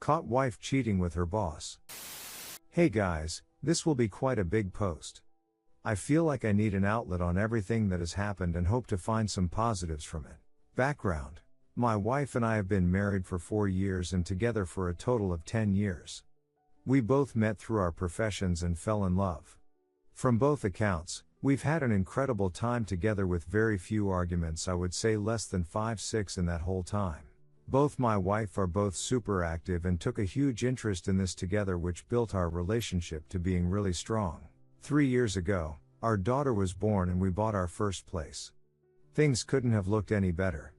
Caught wife cheating with her boss. Hey guys, this will be quite a big post. I feel like I need an outlet on everything that has happened and hope to find some positives from it. Background. My wife and I have been married for 4 years and together for a total of 10 years. We both met through our professions and fell in love. From both accounts, we've had an incredible time together with very few arguments. I would say less than 5-6 in that whole time. Both my wife are both super active and took a huge interest in this together, which built our relationship to being really strong. 3 years ago, our daughter was born and we bought our first place. Things couldn't have looked any better.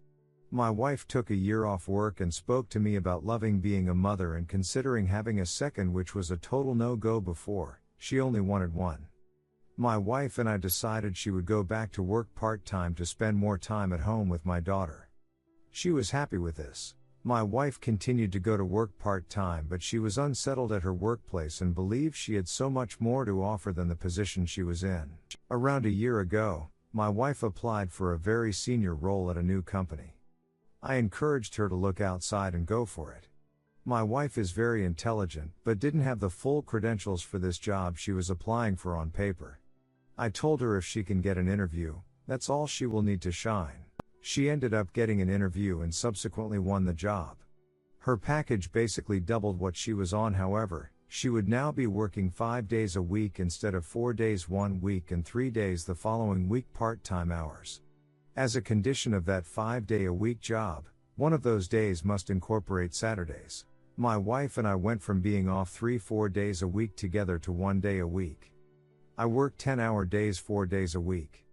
My wife took a year off work and spoke to me about loving being a mother and considering having a second, which was a total no-go before. She only wanted one. My wife and I decided she would go back to work part-time to spend more time at home with my daughter. She was happy with this. My wife continued to go to work part-time, but she was unsettled at her workplace and believed she had so much more to offer than the position she was in. Around a year ago, my wife applied for a very senior role at a new company. I encouraged her to look outside and go for it. My wife is very intelligent, but didn't have the full credentials for this job she was applying for on paper. I told her if she can get an interview, that's all she will need to shine. She ended up getting an interview and subsequently won the job. Her package basically doubled what she was on. However, she would now be working 5 days a week instead of 4 days one week and 3 days the following week, part-time hours. As a condition of that 5-day-a-week job, one of those days must incorporate Saturdays. My wife and I went from being off 3-4 days a week together to 1 day a week. I worked 10-hour days 4 days a week.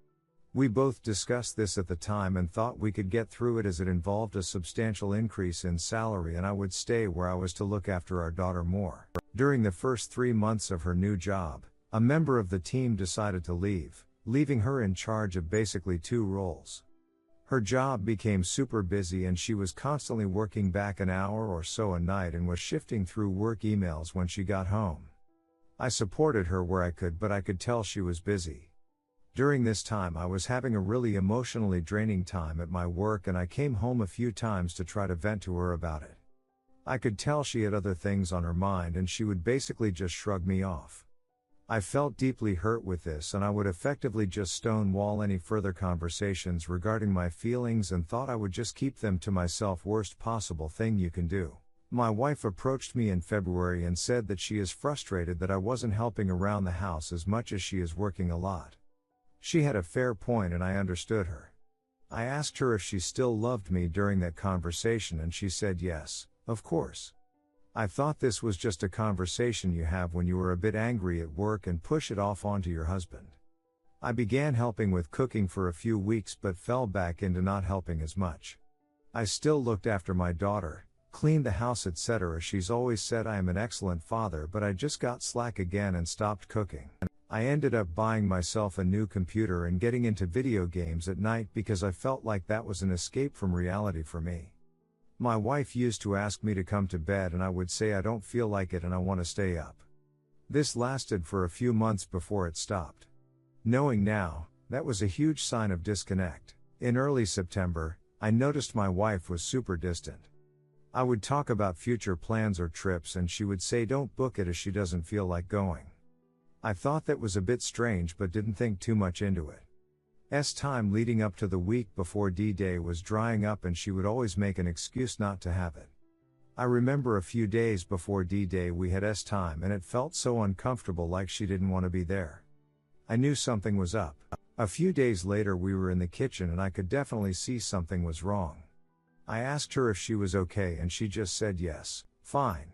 We both discussed this at the time and thought we could get through it as it involved a substantial increase in salary and I would stay where I was to look after our daughter more. During the first 3 months of her new job, a member of the team decided to leave, leaving her in charge of basically 2 roles. Her job became super busy and she was constantly working back an hour or so a night and was shifting through work emails when she got home. I supported her where I could, but I could tell she was busy. During this time I was having a really emotionally draining time at my work and I came home a few times to try to vent to her about it. I could tell she had other things on her mind and she would basically just shrug me off. I felt deeply hurt with this and I would effectively just stonewall any further conversations regarding my feelings and thought I would just keep them to myself. Worst possible thing you can do. My wife approached me in February and said that she is frustrated that I wasn't helping around the house as much as she is working a lot. She had a fair point and I understood her. I asked her if she still loved me during that conversation and she said yes, of course. I thought this was just a conversation you have when you are a bit angry at work and push it off onto your husband. I began helping with cooking for a few weeks but fell back into not helping as much. I still looked after my daughter, cleaned the house, etc. She's always said I am an excellent father, but I just got slack again and stopped cooking. I ended up buying myself a new computer and getting into video games at night because I felt like that was an escape from reality for me. My wife used to ask me to come to bed and I would say I don't feel like it and I want to stay up. This lasted for a few months before it stopped. Knowing now, that was a huge sign of disconnect. In early September, I noticed my wife was super distant. I would talk about future plans or trips and she would say don't book it as she doesn't feel like going. I thought that was a bit strange but didn't think too much into it. Time leading up to the week before D-Day was drying up and she would always make an excuse not to have it. I remember a few days before D-Day we had time and it felt so uncomfortable, like she didn't want to be there. I knew something was up. A few days later we were in the kitchen and I could definitely see something was wrong. I asked her if she was okay and she just said yes, fine.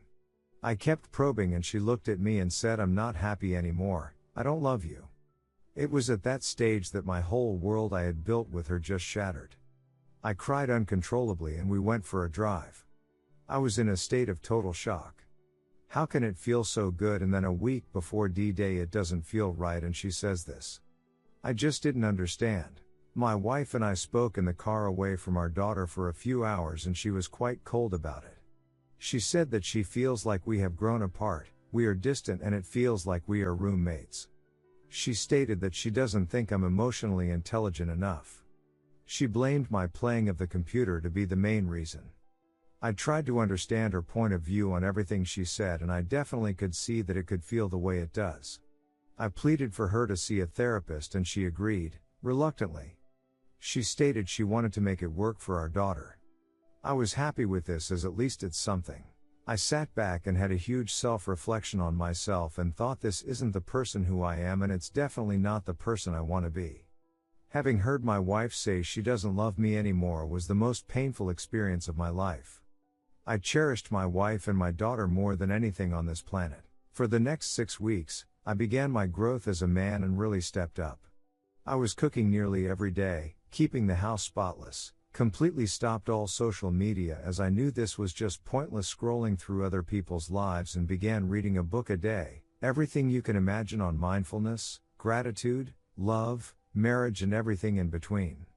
I kept probing and she looked at me and said, I'm not happy anymore, I don't love you. It was at that stage that my whole world I had built with her just shattered. I cried uncontrollably and we went for a drive. I was in a state of total shock. How can it feel so good and then a week before D-Day it doesn't feel right and she says this? I just didn't understand. My wife and I spoke in the car away from our daughter for a few hours and she was quite cold about it. She said that she feels like we have grown apart, we are distant and it feels like we are roommates. She stated that she doesn't think I'm emotionally intelligent enough. She blamed my playing of the computer to be the main reason. I tried to understand her point of view on everything she said, and I definitely could see that it could feel the way it does. I pleaded for her to see a therapist and she agreed, reluctantly. She stated she wanted to make it work for our daughter. I was happy with this, as at least it's something. I sat back and had a huge self-reflection on myself and thought, this isn't the person who I am, and it's definitely not the person I want to be. Having heard my wife say she doesn't love me anymore was the most painful experience of my life. I cherished my wife and my daughter more than anything on this planet. For the next 6 weeks, I began my growth as a man and really stepped up. I was cooking nearly every day, keeping the house spotless, completely stopped all social media as I knew this was just pointless scrolling through other people's lives, and began reading a book a day, everything you can imagine on mindfulness, gratitude, love, marriage and everything in between.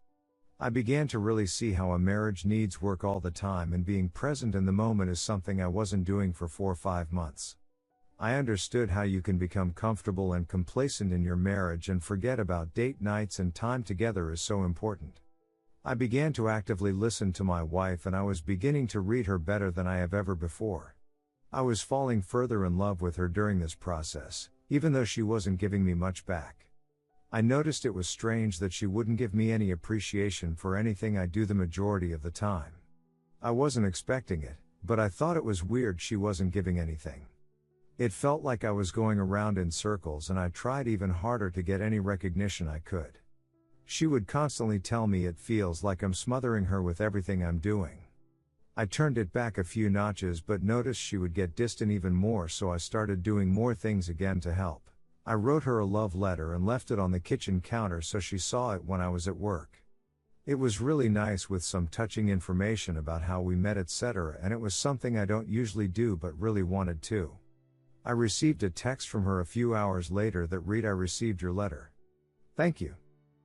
I began to really see how a marriage needs work all the time, and being present in the moment is something I wasn't doing for 4 or 5 months. I understood how you can become comfortable and complacent in your marriage and forget about date nights, and time together is so important. I began to actively listen to my wife, and I was beginning to read her better than I have ever before. I was falling further in love with her during this process, even though she wasn't giving me much back. I noticed it was strange that she wouldn't give me any appreciation for anything I do the majority of the time. I wasn't expecting it, but I thought it was weird she wasn't giving anything. It felt like I was going around in circles, and I tried even harder to get any recognition I could. She would constantly tell me it feels like I'm smothering her with everything I'm doing. I turned it back a few notches, but noticed she would get distant even more, so I started doing more things again to help. I wrote her a love letter and left it on the kitchen counter so she saw it when I was at work. It was really nice, with some touching information about how we met, etc., and it was something I don't usually do but really wanted to. I received a text from her a few hours later that read, "I received your letter. Thank you.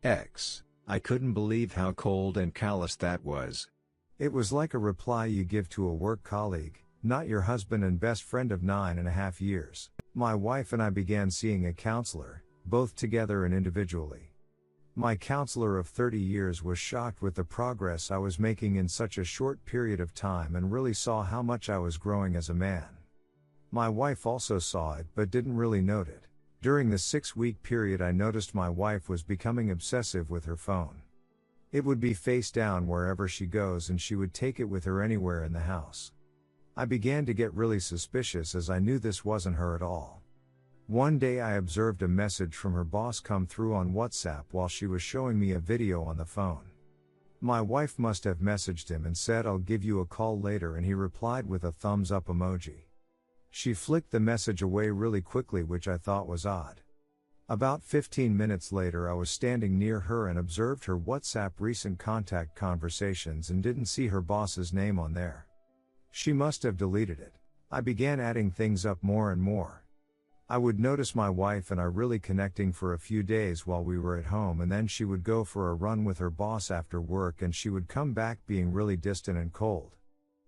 X. I couldn't believe how cold and callous that was. It was like a reply you give to a work colleague, not your husband and best friend of 9.5 years. My wife and I began seeing a counselor, both together and individually. My counselor of 30 years was shocked with the progress I was making in such a short period of time, and really saw how much I was growing as a man. My wife also saw it but didn't really note it. During the 6-week period, I noticed my wife was becoming obsessive with her phone. It would be face down wherever she goes, and she would take it with her anywhere in the house. I began to get really suspicious, as I knew this wasn't her at all. One day I observed a message from her boss come through on WhatsApp while she was showing me a video on the phone. My wife must have messaged him and said, "I'll give you a call later," and he replied with a thumbs up emoji. She flicked the message away really quickly, which I thought was odd. About 15 minutes later, I was standing near her and observed her WhatsApp recent contact conversations and didn't see her boss's name on there. She must have deleted it. I began adding things up more and more. I would notice my wife and I really connecting for a few days while we were at home, and then she would go for a run with her boss after work, and she would come back being really distant and cold.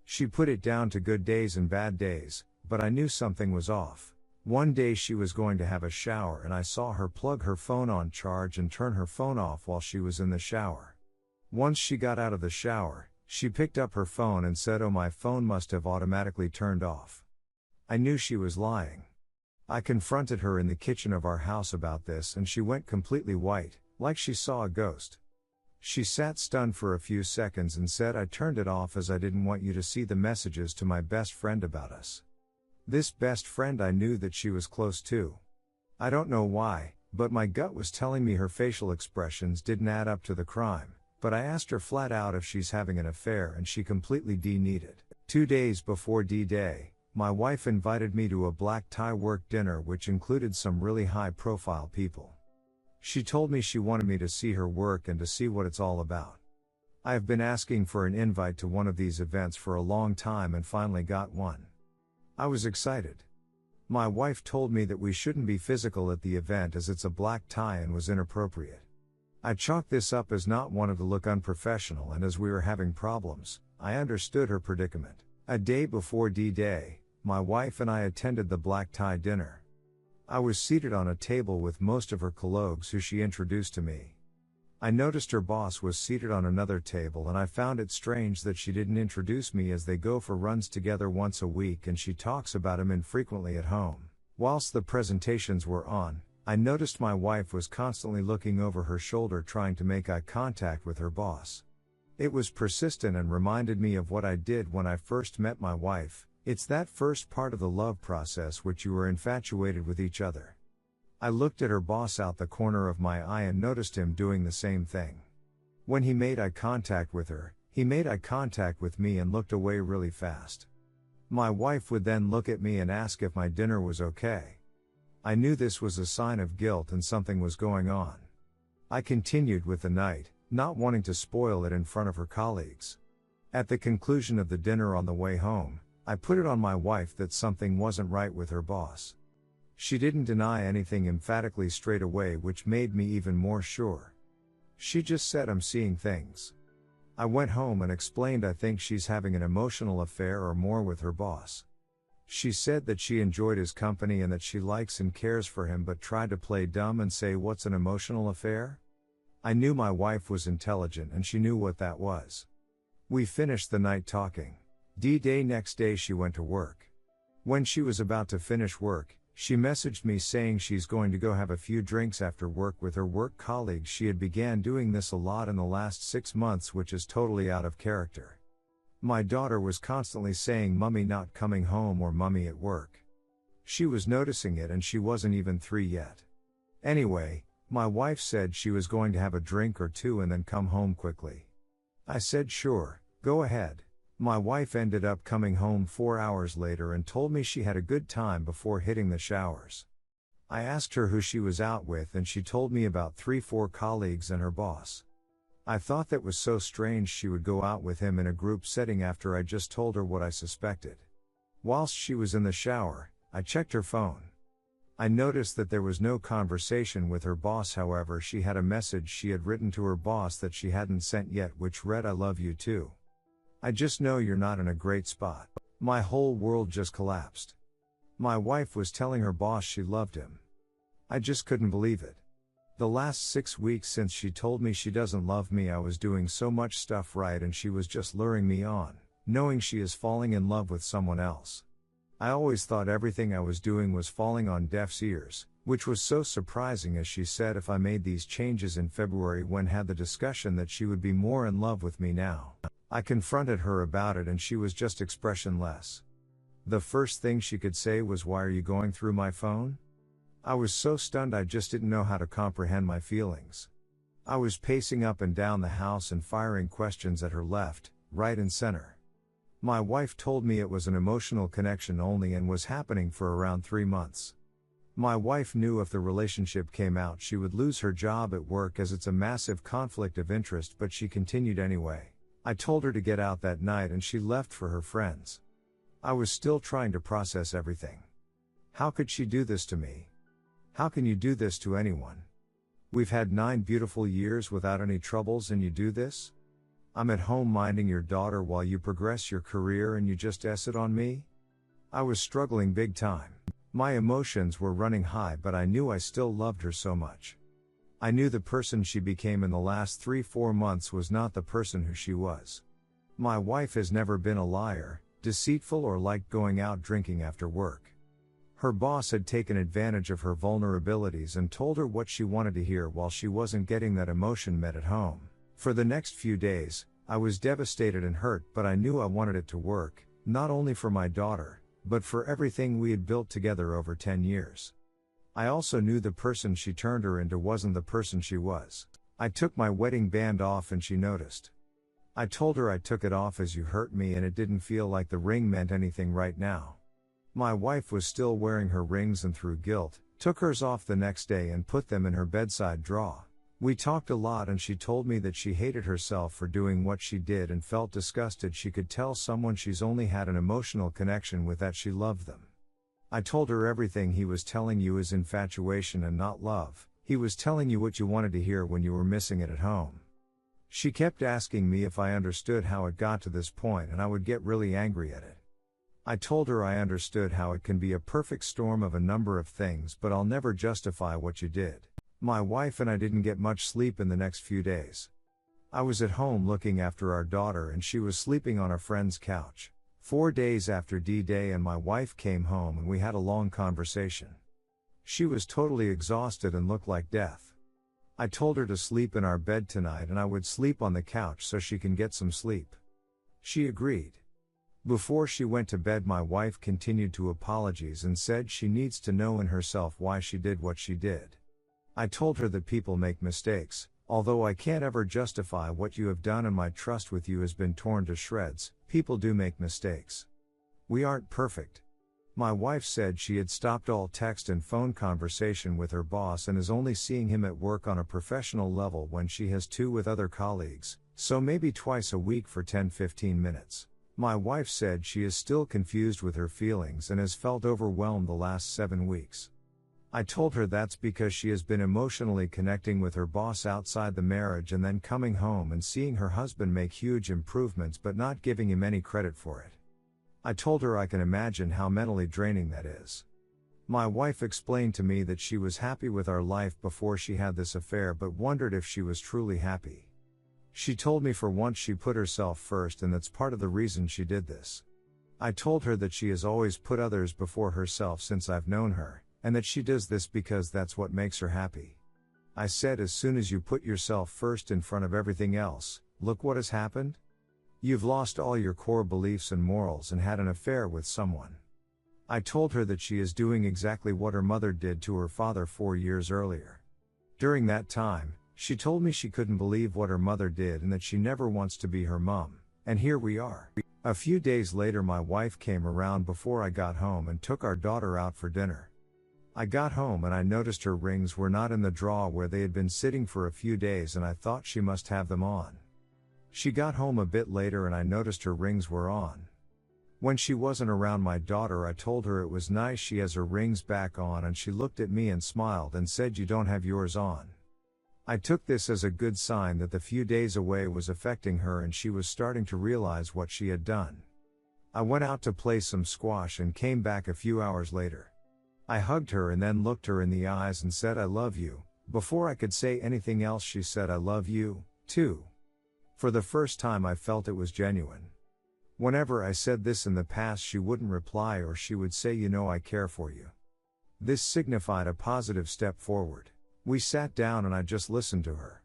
She put it down to good days and bad days, but I knew something was off. One day she was going to have a shower, and I saw her plug her phone on charge and turn her phone off while she was in the shower. Once she got out of the shower, she picked up her phone and said, "Oh, my phone must have automatically turned off." I knew she was lying. I confronted her in the kitchen of our house about this, and she went completely white, like she saw a ghost. She sat stunned for a few seconds and said, "I turned it off as I didn't want you to see the messages to my best friend about us." This best friend I knew that she was close to. I don't know why, but my gut was telling me her facial expressions didn't add up to the crime. But I asked her flat out if she's having an affair, and she completely denied it. 2 days before D-Day, my wife invited me to a black tie work dinner which included some really high-profile people. She told me she wanted me to see her work and to see what it's all about. I have been asking for an invite to one of these events for a long time and finally got one. I was excited. My wife told me that we shouldn't be physical at the event as it's a black tie and was inappropriate. I chalked this up as not wanting to look unprofessional, and as we were having problems, I understood her predicament. A day before D-Day, my wife and I attended the black tie dinner. I was seated on a table with most of her colleagues who she introduced to me. I noticed her boss was seated on another table and I found it strange that she didn't introduce me, as they go for runs together once a week and she talks about him infrequently at home. Whilst the presentations were on, I noticed my wife was constantly looking over her shoulder trying to make eye contact with her boss. It was persistent and reminded me of what I did when I first met my wife. It's that first part of the love process which you are infatuated with each other. I looked at her boss out the corner of my eye and noticed him doing the same thing. When he made eye contact with her, he made eye contact with me and looked away really fast. My wife would then look at me and ask if my dinner was okay. I knew this was a sign of guilt and something was going on. I continued with the night, not wanting to spoil it in front of her colleagues. At the conclusion of the dinner on the way home, I put it on my wife that something wasn't right with her boss. She didn't deny anything emphatically straight away, which made me even more sure. She just said, "I'm seeing things." I went home and explained I think she's having an emotional affair or more with her boss. She said that she enjoyed his company and that she likes and cares for him, but tried to play dumb and say, "What's an emotional affair?" I knew my wife was intelligent and she knew what that was. We finished the night talking. Next day she went to work. When she was about to finish work, she messaged me saying she's going to go have a few drinks after work with her work colleagues. She had began doing this a lot in the last 6 months, which is totally out of character. My daughter was constantly saying "Mummy not coming home" or "Mummy at work." She was noticing it and she wasn't even 3 yet. Anyway, my wife said she was going to have a drink or two and then come home quickly. I said sure, go ahead. My wife ended up coming home 4 hours later and told me she had a good time before hitting the showers. I asked her who she was out with and she told me about 3-4 colleagues and her boss. I thought that was so strange she would go out with him in a group setting after I just told her what I suspected. Whilst she was in the shower, I checked her phone. I noticed that there was no conversation with her boss. However, she had a message she had written to her boss that she hadn't sent yet, which read, "I love you too. I just know you're not in a great spot." My whole world just collapsed. My wife was telling her boss she loved him. I just couldn't believe it. The last 6 weeks since she told me she doesn't love me, I was doing so much stuff right and she was just luring me on, knowing she is falling in love with someone else. I always thought everything I was doing was falling on deaf ears, which was so surprising, as she said if I made these changes in February when had the discussion that she would be more in love with me now. I confronted her about it and she was just expressionless. The first thing she could say was, "Why are you going through my phone?" I was so stunned I just didn't know how to comprehend my feelings. I was pacing up and down the house and firing questions at her left, right and center. My wife told me it was an emotional connection only and was happening for around 3 months. My wife knew if the relationship came out she would lose her job at work, as it's a massive conflict of interest, but she continued anyway. I told her to get out that night and she left for her friends. I was still trying to process everything. How could she do this to me? How can you do this to anyone? We've had 9 beautiful years without any troubles and you do this? I'm at home minding your daughter while you progress your career and you just S it on me? I was struggling big time. My emotions were running high, but I knew I still loved her so much. I knew the person she became in the last 3-4 months was not the person who she was. My wife has never been a liar, deceitful, or liked going out drinking after work. Her boss had taken advantage of her vulnerabilities and told her what she wanted to hear while she wasn't getting that emotion met at home. For the next few days, I was devastated and hurt, but I knew I wanted it to work, not only for my daughter, but for everything we had built together over 10 years. I also knew the person she turned her into wasn't the person she was. I took my wedding band off and she noticed. I told her I took it off as you hurt me and it didn't feel like the ring meant anything right now. My wife was still wearing her rings and through guilt, took hers off the next day and put them in her bedside drawer. We talked a lot and she told me that she hated herself for doing what she did and felt disgusted she could tell someone she's only had an emotional connection with that she loved them. I told her everything he was telling you is infatuation and not love. He was telling you what you wanted to hear when you were missing it at home. She kept asking me if I understood how it got to this point, and I would get really angry at it. I told her I understood how it can be a perfect storm of a number of things, but I'll never justify what you did. My wife and I didn't get much sleep in the next few days. I was at home looking after our daughter and she was sleeping on a friend's couch. 4 days after D-Day and my wife came home and we had a long conversation. She was totally exhausted and looked like death. I told her to sleep in our bed tonight and I would sleep on the couch so she can get some sleep. She agreed. Before she went to bed, my wife continued to apologize and said she needs to know in herself why she did what she did. I told her that people make mistakes, although I can't ever justify what you have done and my trust with you has been torn to shreds. People do make mistakes. We aren't perfect. My wife said she had stopped all text and phone conversation with her boss and is only seeing him at work on a professional level when she has to with other colleagues, so maybe twice a week for 10-15 minutes. My wife said she is still confused with her feelings and has felt overwhelmed the last 7 weeks. I told her that's because she has been emotionally connecting with her boss outside the marriage and then coming home and seeing her husband make huge improvements but not giving him any credit for it. I told her I can imagine how mentally draining that is. My wife explained to me that she was happy with our life before she had this affair but wondered if she was truly happy. She told me for once she put herself first and that's part of the reason she did this. I told her that she has always put others before herself since I've known her, and that she does this because that's what makes her happy. I said, as soon as you put yourself first in front of everything else, look what has happened? You've lost all your core beliefs and morals and had an affair with someone. I told her that she is doing exactly what her mother did to her father 4 years earlier. During that time, she told me she couldn't believe what her mother did and that she never wants to be her mom, and here we are. A few days later my wife came around before I got home and took our daughter out for dinner. I got home and I noticed her rings were not in the drawer where they had been sitting for a few days and I thought she must have them on. She got home a bit later and I noticed her rings were on. When she wasn't around my daughter I told her it was nice she has her rings back on and she looked at me and smiled and said, "You don't have yours on." I took this as a good sign that the few days away was affecting her and she was starting to realize what she had done. I went out to play some squash and came back a few hours later. I hugged her and then looked her in the eyes and said, "I love you." Before I could say anything else she said, "I love you, too." For the first time I felt it was genuine. Whenever I said this in the past she wouldn't reply or she would say, "You know I care for you." This signified a positive step forward. We sat down and I just listened to her.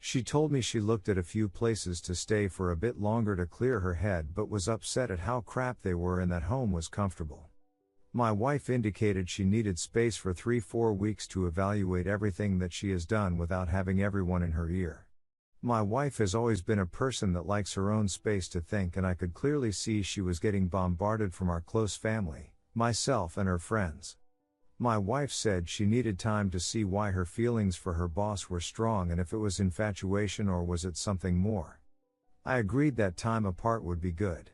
She told me she looked at a few places to stay for a bit longer to clear her head but was upset at how crap they were and that home was comfortable. My wife indicated she needed space for 3-4 weeks to evaluate everything that she has done without having everyone in her ear. My wife has always been a person that likes her own space to think and I could clearly see she was getting bombarded from our close family, myself and her friends. My wife said she needed time to see why her feelings for her boss were strong and if it was infatuation or was it something more. I agreed that time apart would be good.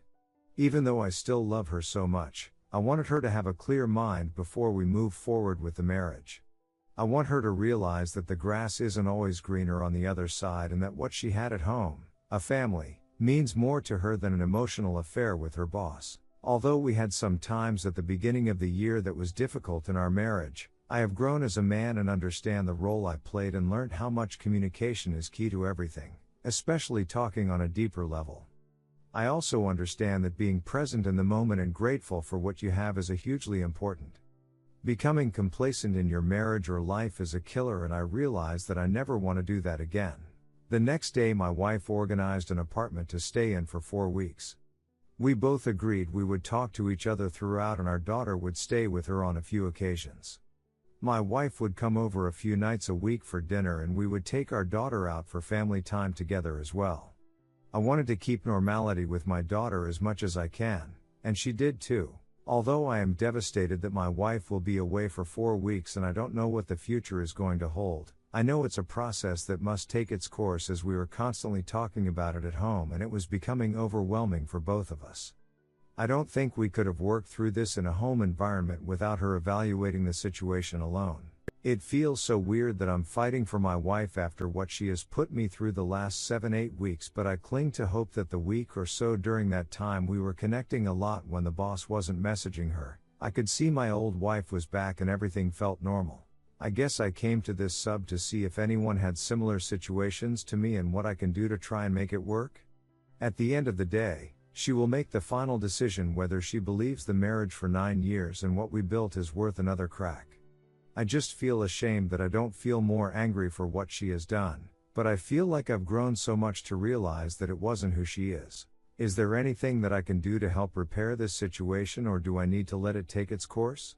Even though I still love her so much, I wanted her to have a clear mind before we move forward with the marriage. I want her to realize that the grass isn't always greener on the other side and that what she had at home, a family, means more to her than an emotional affair with her boss. Although we had some times at the beginning of the year that was difficult in our marriage, I have grown as a man and understand the role I played and learned how much communication is key to everything, especially talking on a deeper level. I also understand that being present in the moment and grateful for what you have is hugely important. Becoming complacent in your marriage or life is a killer and I realize that I never want to do that again. The next day my wife organized an apartment to stay in for 4 weeks. We both agreed we would talk to each other throughout and our daughter would stay with her on a few occasions. My wife would come over a few nights a week for dinner and we would take our daughter out for family time together as well. I wanted to keep normality with my daughter as much as I can, and she did too. Although I am devastated that my wife will be away for 4 weeks and I don't know what the future is going to hold, I know it's a process that must take its course as we were constantly talking about it at home and it was becoming overwhelming for both of us. I don't think we could have worked through this in a home environment without her evaluating the situation alone. It feels so weird that I'm fighting for my wife after what she has put me through the last 7-8 weeks, but I cling to hope that the week or so during that time we were connecting a lot when the boss wasn't messaging her. I could see my old wife was back and everything felt normal. I guess I came to this sub to see if anyone had similar situations to me and what I can do to try and make it work. At the end of the day, she will make the final decision whether she believes the marriage for 9 years and what we built is worth another crack. I just feel ashamed that I don't feel more angry for what she has done, but I feel like I've grown so much to realize that it wasn't who she is. Is there anything that I can do to help repair this situation, or do I need to let it take its course?